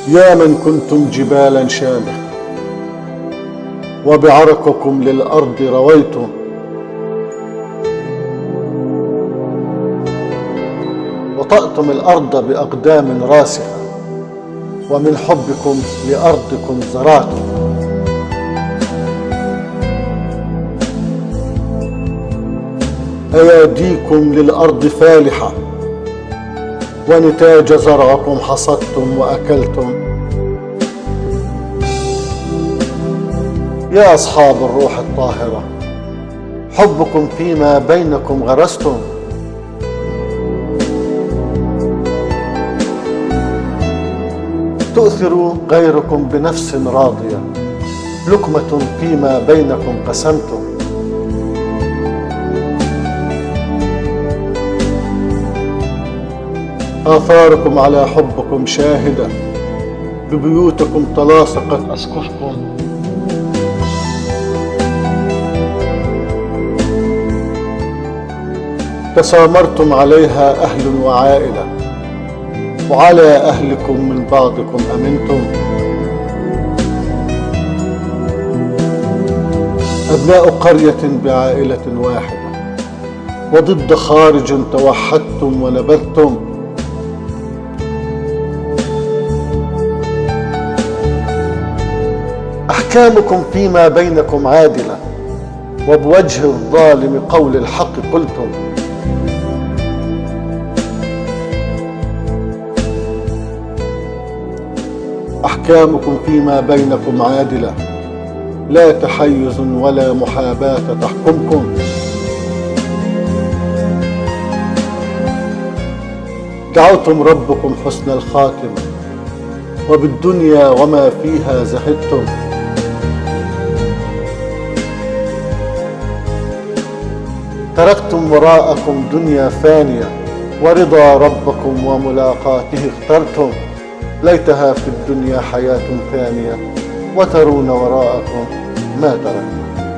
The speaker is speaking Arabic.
يا من كنتم جبالا شامخة وبعرقكم للأرض رويتم، وطأتم الأرض بأقدام راسخة، ومن حبكم لأرضكم زرعتم. أياديكم للأرض فالحة، ونتاج زرعكم حصدتم وأكلتم. يا أصحاب الروح الطاهرة، حبكم فيما بينكم غرستم. تؤثر غيركم بنفس راضية، لقمة فيما بينكم قسمتم. آثاركم على حبكم شاهدة، ببيوتكم تلاصقت أسقفكم. تسامرتم عليها أهل وعائلة، وعلى أهلكم من بعضكم أمنتم. أبناء قرية بعائلة واحدة، وضد خارج توحدتم ونبذتم. أحكامكم فيما بينكم عادلة، وبوجه الظالم قول الحق قلتم. أحكامكم فيما بينكم عادلة، لا تحيز ولا محاباة تحكمكم. دعوتم ربكم حسن الخاتمة، وبالدنيا وما فيها زهدتم. تركتم وراءكم دنيا فانية، ورضا ربكم وملاقاته اخترتم. ليتها في الدنيا حياة ثانية، وترون وراءكم ما تركتم.